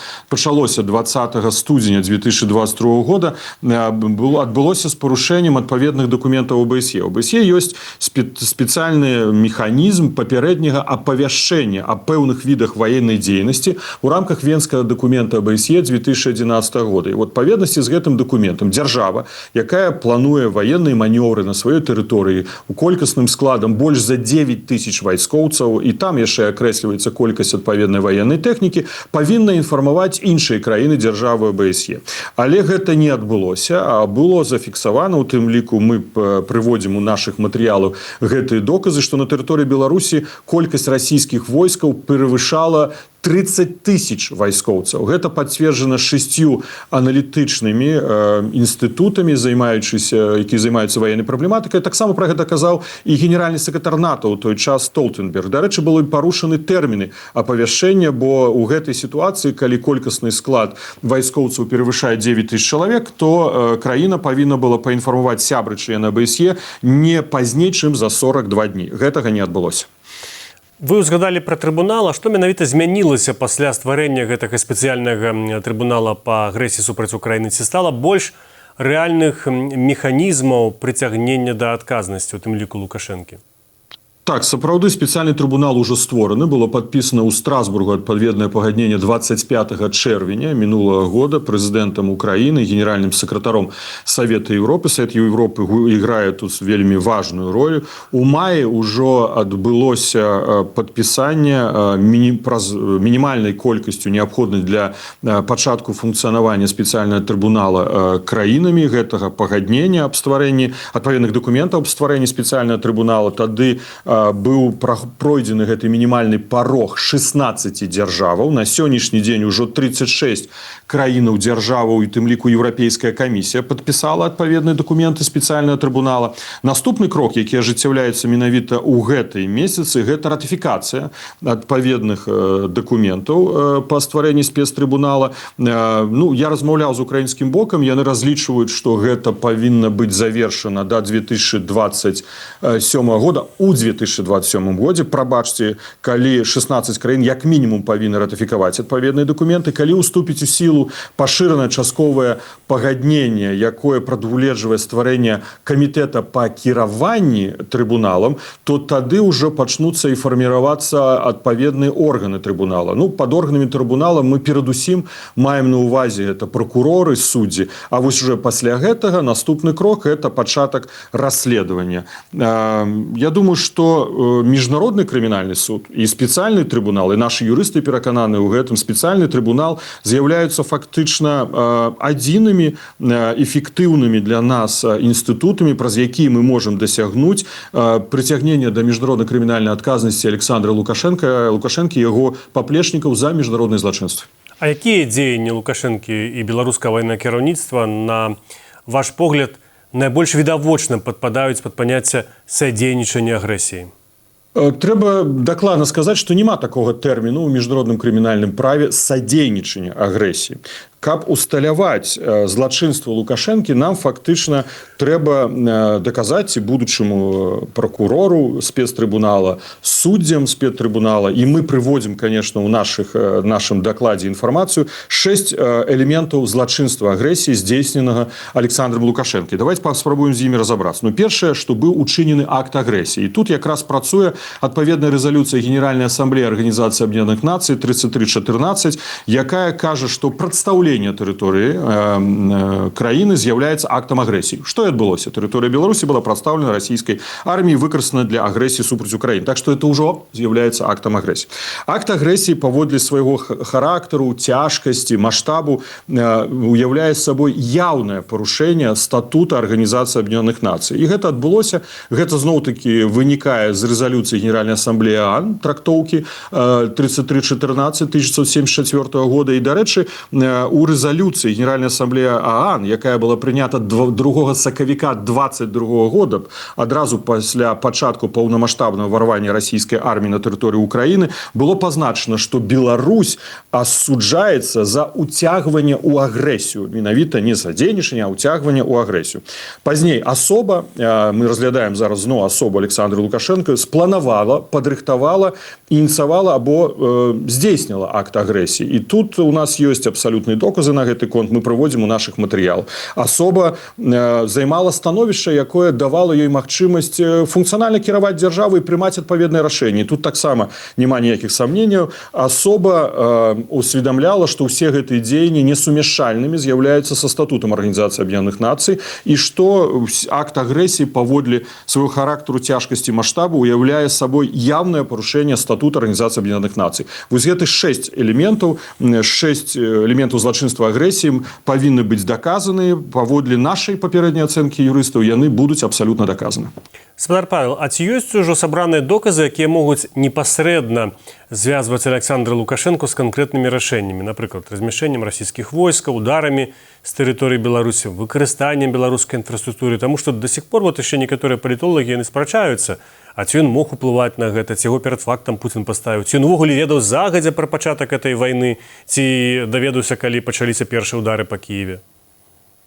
Speaker 3: 20 студзеня 2022 года, адбылося з парушэннем адпаведных дакументаў ОБСЕ. ОБСЕ ёсць спецыяльны механізм папярэдняга апавяшчэння о пэўных відах военной дзейнасці у рамках Венскага дакумента ОБСЕ 2011 года. І в адпаведнасці з гэтым дакументам дзяржава, якая плануе военныя манёвры на сваёй тэрыторыі у колькасным складам больш за 9 тысяч вайскоўцаў, і там яшчэ акрэсліваецца колькасць адпаведнай военной тэхнікі, павінна інфармаваць іншыя краіны дзяржавы ОБСЕ. Але гэта не адбылося, а было зафіксавана, у тым ліку мы прыводзім у нашых матэрыялах гэтыя доказы, што на тэрыторыі Беларусі колькасць расійскіх войскаў перавышала 30 тысяч вайскоўцаў. Гэта пацверджана 6 аналітычнымі інстытутамі, які займаюцца военнай праблематыкай. Таксама пра гэта казаў і генеральны сакратар НАТО ў той час Столтенберг. Дарэчы, былі парушаны тэрміны апавяшчэння, бо ў гэтай сітуацыі, калі колькасны склад вайскоўцаў перавышае 9 тысяч чалавек, то краіна павінна была паінфармаваць сябры члена ОБСЕ не пазней, чым за 42 дні. Гэтага не адбылося.
Speaker 1: Вы узгадалі пра трыбунал, а што менавіта змянілася пасля стварэння гэтага спецыяльнага трыбунала па агрэсіі супраць Украіны? Ці стала больш рэальных механізмаў прыцягнення да адказнасці, у тым ліку Лукашэнкі?
Speaker 3: Так, сапраўды спецыяльны трыбунал уже створаны. Было падпісана ў Страсбургу адпаведнае пагадненне 25 чэрвеня мінулага года прэзідэнтам Украіны, генеральным сакратаром Савета Европы. Савет Европы іграе тут вельмі важную ролю. У маі ўжо адбылося падпісанне мінімальнай колькасцю неабходнай для пачатку функцыянавання спецыяльнага трыбунала краінамі гэтага пагаднення аб стварэнні адпаведных дакументаў аб стварэнні спецыяльнага трыбунала. Тады быў пройдзены гэты мінімальны парог 16 дзяржаваў. На сённяшні дзень ужо 36 краінаў дзяржаваў, і тым ліку Еўрапейская камісія падпісала адпаведныя дакументы спецыяльнага трыбунала. Наступны крок, які ажыццяўляецца менавіта ў гэтай месяцы, гэта ратыфікацыя адпаведных дакументаў па стварэнні спецтрыбунала. Я размаўляў з украінскім бокам, яны разлічваюць, што гэта павінна быць завершана да 2027 года. У 2027 годзе, прабачце, калі 16 краін як мінімум павінны ратыфікаваць адпаведныя дакументы, калі ўступіць у сілу пашыранае частковае пагадненне, якое прадугледжвае стварэнне камітэта па кіраванні трыбуналам, то тады ўжо пачнуцца і фарміравацца адпаведныя органы трыбунала. Пад органамі трыбунала мы перадусім маем на ўвазе гэта прокуроры, суддзі, а вось уже пасля гэтага наступны крок гэта пачатак расследавання. Я думаю, што міжнародны крымінальны суд і спецыяльны трыбунал, і нашы юрысты перакананы ў гэтым, спецыяльны трыбунал з'яўляюцца фактычна адзінымі эфектыўнымі для нас інстытутамі, праз якія мы можам дасягнуць прыцягнення да міжнароднай крымінальнай адказнасці Александра Лукашэнкі і яго паплечнікаў за міжнароднае злачынства.
Speaker 1: А якія дзеянні Лукашэнкі і беларускага военнага кіраўніцтва, на ваш погляд, найбольш відавочна падпадаюць пад паняцце садзейнічання агрэсіі?
Speaker 3: Трэба дакладна сказаць, што няма такога тэрміну ў міжнародным крымінальным праве садзейнічання агрэсіі. Каб усталяваць злачынства Лукашэнкі, нам фактычна трэба даказаць і будучаму прокурору спецтрыбунала, суддзям спецтрыбунала, і мы прыводзім, конечно, ў нашым дакладзе інфармацыю 6 элементаў злачынства агрэсіі, здзейсненага Александром Лукашэнкі. Давайте паспрабуем з імі разабрацца. Першае, што быў учынены акт агрэсіі. І тут якраз працуе адпаведная рэзалюцыя Генеральнай асамблеі Арганізацыі Аб'яднаных Нацый 3314, якая кажа, што прадстаўленне захапление территории краины з'является актом агрессии. Что и отбылось? Территория Беларуси была представлена российской армией, выкористана для агрессии супроть Украины. Так что это уже является актом агрессии. Акт агрессии поводле своего характеру, тяжкости, масштабу уявляе собой явное порушение статута Организации Объединенных Наций. И это отбылося, это зноў-таки вынікае з резолюции Генеральной Ассамблеи ООН, трактовки 3314 1974 года. И, до речі, у резолюции Генеральной Ассамблеи ООН, якая была принята 2 сакавіка 22 года, одразу після початку повномасштабного ворвання российской армии на территорию Украины, было позначено, что Беларусь осуджается за утягивание у агрессию. Менавіта не за дзейнічанне, а утягивание у агрессию. Поздней особа, мы разглядаем зараз особу Александра Лукашенко, спланавала, падрыхтавала, ініцыявала або здзейсніла акт агрессии. И тут у нас есть абсолютные доказы на гэты конт, мы прыводзім у наших матэрыялах. Асоба займала становішча, якое давало ёй магчымасць функцыянальна кіраваць дзяржаву і прымаць адпаведныя рашэнні. Тут таксама няма ніякіх сомнений. Асоба усведомляла, что все гэтыя дзеянні несумяшальнымі з'яўляюцца со статутом Организации Объединенных Наций, и что акт агрессии поводле своего характеру, тяжкости, масштаба уявляе собой явное порушение статута Организации Объединенных Наций. Вот эти 6 элементов злачынства агрессии повинны быть доказаны. Поводле нашей попередней оценки юристов, яны будут абсолютно доказаны.
Speaker 1: Спадар Павел, а ці ёсць ужо сабраныя доказы, якія могуць непасрэдна звязваць Александра Лукашенко з канкрэтнымі рашэннямі, напрыклад, размяшчэннем расійскіх войскаў, ударамі з тэрыторыі Беларусі, выкарыстаннем беларускай інфраструктуры, таму што да сих пор яшчэ некаторыя палітолагі яны спрачаюцца, а ці ён мог уплываць на гэта, ці яго перад фактам Путін паставіў, ці ён увогуле ведаў загадзя пра пачатак этой вайны, ці даведаўся, калі пачаліся першыя удары па Кіеве?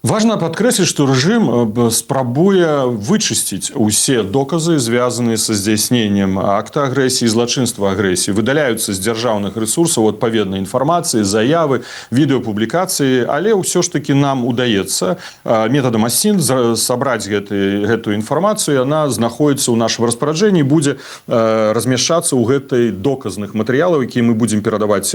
Speaker 3: Важно подкрэсліць, што рэжым спрабуе вычысціць усе доказы, звязаныя са здзяйсненнем акта агрэсіі, злачынства агрэсіі. Выдаляюцца з дзяржаўных рэсурсаў адпаведнай інфармацыі, заявы, відэапублікацыі, але ўсё ж таки нам удаецца метадам асін сабраць гэтую інфармацыю, яна знаходіцца ў нашым распараджэнні, будзе размяшчацца ў гэтай доказных матэрыялаў, якія мы будзем перадаваць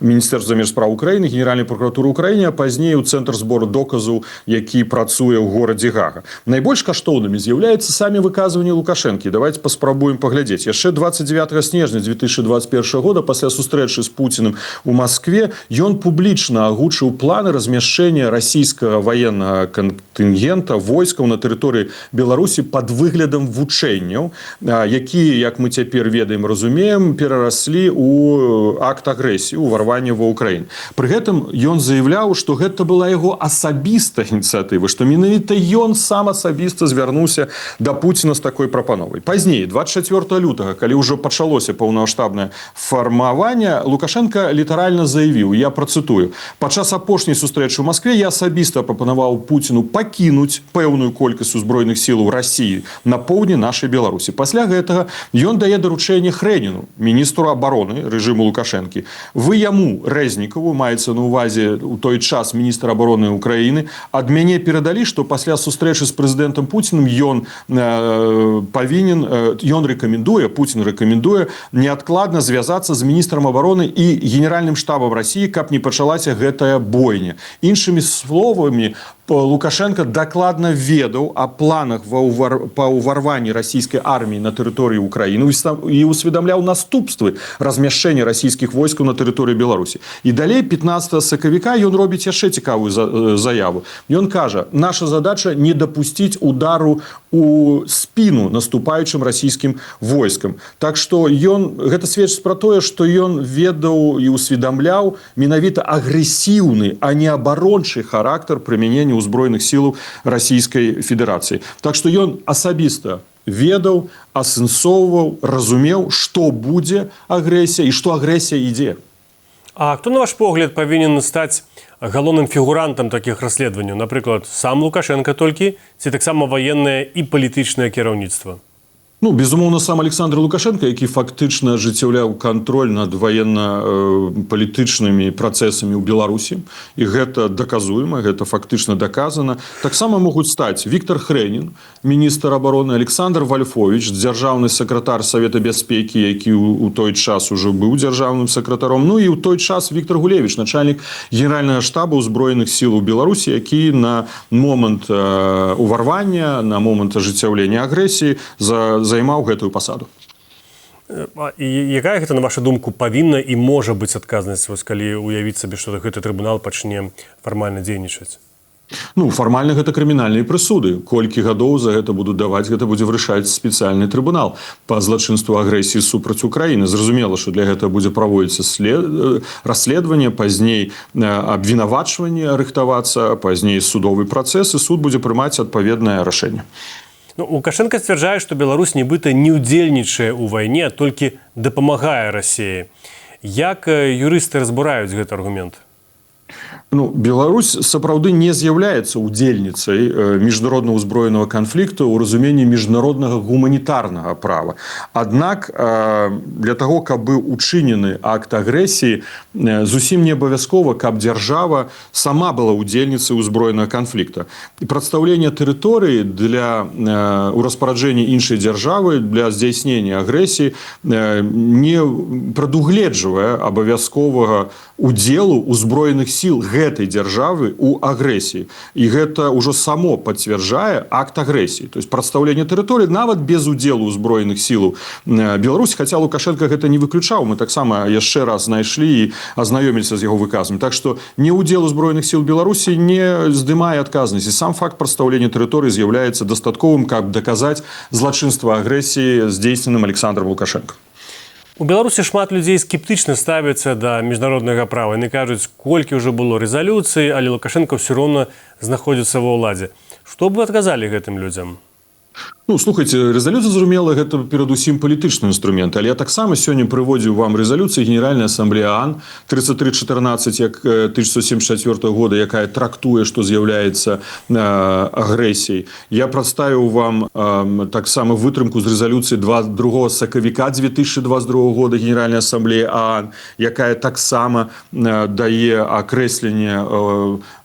Speaker 3: Міністэрству замежных спраў Украіны, Генеральнай прокуратуры Украіны, а пазней у Цэнтр збору доказаў, які працуе ў горадзе Гага. Найбольш каштоўнымі з'яўляюцца самі выказванні Лукашэнкі. Давайте паспрабуем паглядзець. Яшчэ 29 снежня 2021 года пасля сустрэчы з Пуціным у Маскве ён публічна агучыў планы размяшчэння расійскага ваеннага кантынгента войскаў на тэрыторыі Беларусі пад выглядам вучэнняў, якія, як мы цяпер ведаем, разумеем, перараслі ў акт агрэсіі, у ўварванне ва Ўкраіну. Пры гэтым ён заяўляў, што гэта была яго асабістая ініцыятывы, што менавіта ён сам асабіста звярнуўся да Пуціна з такой прапановай. Пазней, 24 лютага, калі ўжо пачалося паўнамаштабнае фармаванне, Лукашенко літаральна заявіў, я працытую: «Падчас апошняй сустрэчы ў Маскве я асабіста прапанаваў Пуціну пакінуць пэўную колькасць узброеных сілаў Расіі на поўдні нашай Беларусі. Пасля гэтага ён дае даручэнне Хрэніну, міністру абароны рэжыму Лукашэнкі. Вы яму, Рэзнікаву, маецца на ўвазе ў той час міністр абароны Украіны, ад мяне перадалі, што пасля сустрэчы з прэзідэнтам Пуціным ён Пуцін рэкамендуе неадкладна звязацца з міністрам абароны і генеральным штабам Расіі, каб не пачалася гэтая бойня». Іншымі словамі, Лукашенко докладно ведаў о планах по ўварванні расійскай арміі на тэрыторыі Украіны і усведамляў наступствы размяшчэння расійскіх войскаў на тэрыторыі Беларусі. І далей 15 сакавіка ён робіць яшчэ цікавую заяву. Ён кажа: «Наша задача не допустить удару у спину наступаючым расійскім войскам». Так што гэта сведчыць пра тое, што ён ведаў і усведамляў менавіта агрэсіўны, а не абарончы характар прымянення узброеных сілаў Расійскай Федэрацыі. Так што ён асабіста ведаў, асэнсоўваў, разумеў, што будзе агрэсія і што агрэсія ідзе.
Speaker 1: А хто, на ваш погляд, павінен стаць галоўным фігурантам такіх расследаванняў? Напрыклад, сам Лукашенко толькі, ці таксама ваеннае і палітычнае кіраўніцтва?
Speaker 3: Ну, безумоўна, сам Александр Лукашенко, які фактычна ажыццяўляў кантроль над ваенна-палітычнымі працэсамі ў Беларусі. І гэта даказуема, гэта фактычна даказана. Таксама могуць стаць Віктор Хрэнін, міністр абароны, Александр Вальфович, дзяржаўны сакратар Савета бяспекі, які ў той час ужо быў дзяржаўным сакратаром. Ну і ў той час Віктор Гулевіч, начальнік генеральнага штаба ўзброеных сіл у Беларусі, які на момант уварвання, на момант ажыццяўлення агрэсіі займаў гэтую пасаду.
Speaker 1: І якая гэта, на вашу думку, павінна і можа быць адказнасць, вось калі уявіць сабе, што гэты трыбунал пачне фармальна дзейнічаць?
Speaker 3: Ну, фармальна гэта крымінальныя прысуды. Колькі гадоў за гэта будуць даваць, гэта будзе вырашаць спецыяльны трыбунал па злачынству агрэсіі супраць Украіны. Зразумела, што для гэтага будзе праводзіцца расследаванне, пазней абвінавачванне рыхтавацца, пазней судовы працэс, і суд будзе прымаць адпаведнае рашэнне.
Speaker 1: Ну, Лукашенко сцвярджае, што Беларусь нібыта не ўдзельнічае ў вайне, а толькі дапамагае Расіі. Як юрысты разбураюць гэты аргумент?
Speaker 3: Ну, Беларусь сапраўды не з'яўляецца удзельніцай міжнароднага ўзброенага канфлікту ў разуменні міжнароднага гуманітарнага права. Аднак для таго, каб быў учынены акт агрэсіі, зусім не абавязкова, каб дзяржава сама была удзельніцай узброенага канфлікта. Прадстаўленне тэрыторыі у распараджэнні іншай дзяржавы для здзяйснення агрэсіі не прадугледжвае абавязковага удзелу ўзброеных сіл гэтай дзяржавы ў агрэсіі. І гэта ўжо само пацвярджае акт агрэсіі. То есть прадстаўленне тэрыторыі нават без удзелу ўзброеных сілаў Беларусі, хаця Лукашенко гэта не выключаў, мы таксама яшчэ раз знайшлі і азнаёміліся з яго выказамі. Так што не удзел узброеных сіл Беларусі не здымае адказнасць. І сам факт прадстаўлення тэрыторыі з'яўляецца дастатковым, каб даказаць злачынства агрэсіі здзейсненым Александром Лукашенко.
Speaker 1: У Беларусі шмат людзей скептычна ставяцца да міжнароднага права. Яны кажуць, колькі ўжо было рэзалюцый, але Лукашенко ўсё роўна знаходзіцца ва ўладзе. Што б вы адказалі гэтым людзям?
Speaker 3: Ну, слухайте, резолюция, зразумела, гэта перадусім палітычны інструмент, але я таксама сёння прыводзіў вам резолюцыю Генеральнай Ассамблеі ООН 3314 1974 года, якая трактуе, што з'яўляецца агрэсіяй. Я прадставіў вам таксама вытрымку з резолюцыі 2 сакавіка 2022 года Генеральнай Ассамблеі ООН, якая таксама дае акрэсленне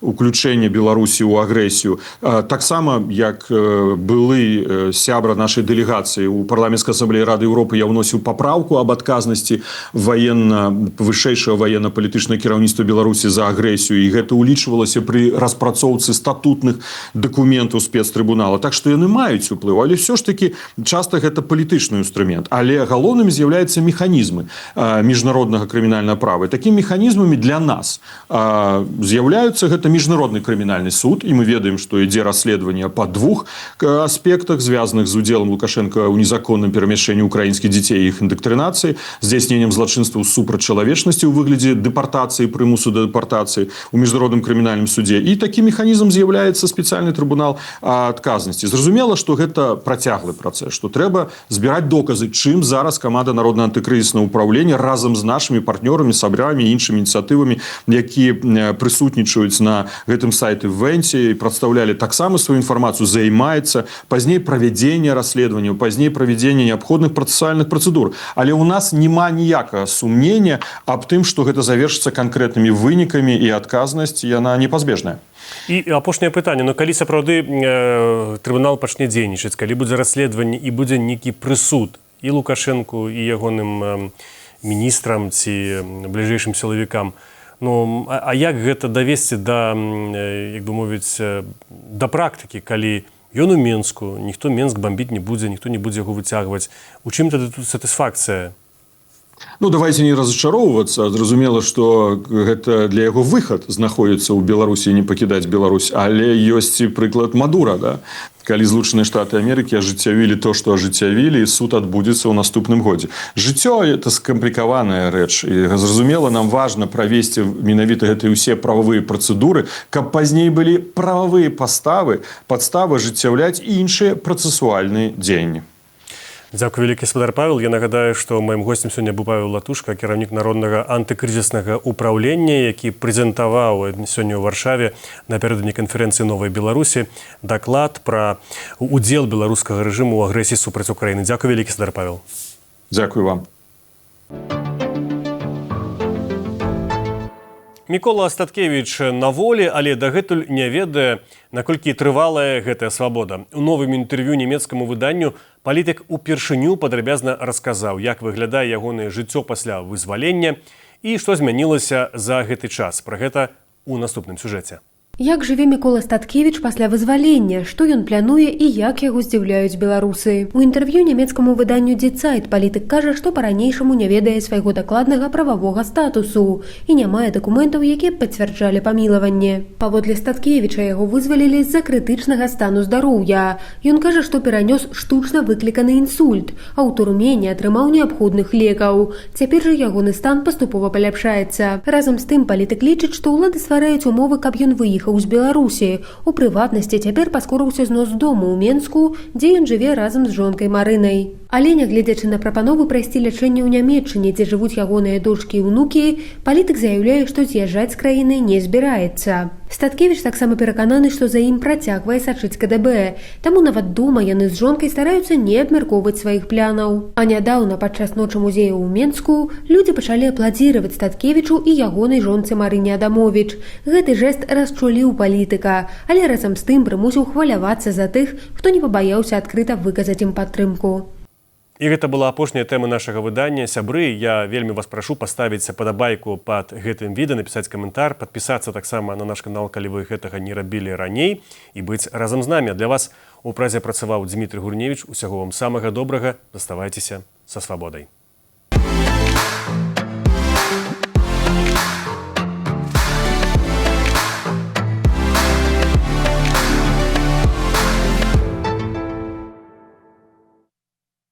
Speaker 3: уключэння Беларусі ў агрэсію. Таксама, як былы сябра нашай дэлегацыі у парламенцкай ассамблеі Рады Еўропы, я ўносіў папраўку аб адказнасці вышэйшага ваенна-палітычнага кіраўніцтва Беларусі за агрэсію, і гэта ўлічвалася пры распрацоўцы статутных дакументаў спецтрыбунала. Так што яны маюць уплыў, але ўсё ж такі часта гэта палітычны інструмент. Але галоўнымі з'яўляюцца механізмы міжнароднага крымінальнага права. І такімі механізмамі для нас з'яўляюцца гэта міжнародны крымінальны суд, і мы ведаем, што ідзе расследаванне па двух аспектах, звязаных з удзелам Лукашенко ў незаконным перамяшчэнні украінскіх дзяцей і іх індактрынацыі, здзяйсненнем злачынстваў супраць чалавечнасці ў выглядзе дэпартацыі, прымусу да дэпартацыі ў міжнародным крымінальным суде. І такі механізм з'яўляецца спецыяльны трыбунал адказнасці. Зразумела, што гэта працяглы працэс, што трэба збіраць доказы, чым зараз каманда Народнага антыкрызіснага ўпраўлення разам з нашымі партнёрамі, сабрамі і іншымі ініцыятывамі, якія прысутнічаюць на гэтым сайт-івэнце і прадстаўлялі таксама сваю інфармацыю, займаецца пазней правядзення расследавання, пазней правядзення неабходных працэсуальных працэдур. Але ў нас няма ніякага сумнення аб тым, што гэта завершыцца канкрэтнымі вынікамі, і адказнасць яна непазбежная.
Speaker 1: І апошняе пытанне, но калі сапраўды трыбунал пачне дзейнічаць, калі будзе расследаванне і будзе нейкі прысуд і Лукашенку, і ягоным міністрам ці бліжэйшым сілавікам, ну, а як гэта давесці да, як бы мовіць, да практыкі, калі ён у Менску, ніхто Менск бомбіць не будзе, ніхто не будзе яго выцягваць. У чым тады тут сатысфакцыя?
Speaker 3: Ну, давайте не разочароўвацца. Зразумела, што гэта для яго выхад знаходзіцца ў Беларусі і не пакідаць Беларусь. Але ёсць і прыклад Мадура, да? Калі Злучаныя Штаты Амерыкі ажыццявілі то, што ажыццявілі, і суд адбудзецца ў наступным годзе. Жыццё – это скамплікаваная рэч. І, зразумела, нам важна правесці менавіта гэтыя ўсе прававыя працэдуры, каб пазней былі прававыя падставы ажыццяўляць і іншыя працэсуальныя дзеянні.
Speaker 1: Дзякуй вялікі, спадар Павел. Я нагадаю, што маім госцем сёння быў Павел Латушка, кіраўнік народнага антыкрызіснага ўпраўлення, які прэзентаваў сёння ў Варшаве напярэдадні канферэнцыі «Новай Беларусі» даклад пра удзел беларускага рэжыму ў агрэсіі супраць Украіны. Дзякуй вялікі, спадар Павел.
Speaker 3: Дзякуй вам.
Speaker 1: Мікола Астаткевіч на волі, але дагэтуль не ведае, наколькі трывалая гэтая свабода. У новым інтэрв'ю нямецкаму выданню палітык упершыню падрабязна расказаў, як выглядае ягонае жыццё пасля вызвалення і што змянілася за гэты час. Пра гэта ў наступным сюжэце.
Speaker 4: Як жыве Мікола Статкевіч пасля вызвалення, што ён плануе і як яго здзіўляюць беларусы. У інтэрв'ю нямецкаму выданню «Die Zeit» палітык кажа, што па-ранейшаму не ведае свайго дакладнага прававога статусу і не мае дакументаў, якія б пацвярджалі памілаванне. Паводле Статкевіча яго вызвалілі з-за крытычнага стану здароўя. Ён кажа, што перанёс штучна выкліканы інсульт, а ў турме не атрымаў неабходных лекаў. Цяпер жа ягоны стан паступова паляпшаецца. Разам з тым палітык лічыць, што ўлады ствараюць умовы, каб ён выехаў з Беларусі. У прыватнасці цяпер паскорыўся знос дому ў Менску, дзе ён жыве разам з жонкай Марынай. Але, нягледзячы на прапановы прайсці лячэнне ў Нямецчыне, дзе жывуць ягоныя дочкі і ўнукі, палітык заяўляе, што з'язджаць з краіны не збіраецца. Статкевіч таксама перакананы, што за ім працягвае сачыць КДБ, таму нават дома яны з жонкай стараюцца не абмяркоўваць сваіх планаў. А нядаўна падчас ночы музея ў Менску людзі пачалі апладзіраваць Статкевічу і ягонай жонцы Марыне Адамовіч. Гэты жэст расчуліў палітыка, але разам з тым прымусіў хвалявацца за тых, хто не пабаяўся адкрыта выказаць ім падтрымку.
Speaker 1: І гэта была апошняя тэма нашага выдання. Сябры, я вельмі вас прашу паставіць падабайку пад гэтым відэа, напісаць каментар, падпісацца таксама на наш канал, калі вы гэтага не рабілі раней, і быць разам з намі. Для вас у празе працаваў Дмітрый Гурневіч. Усяго вам самага добрага. Заставайцеся са свабодай.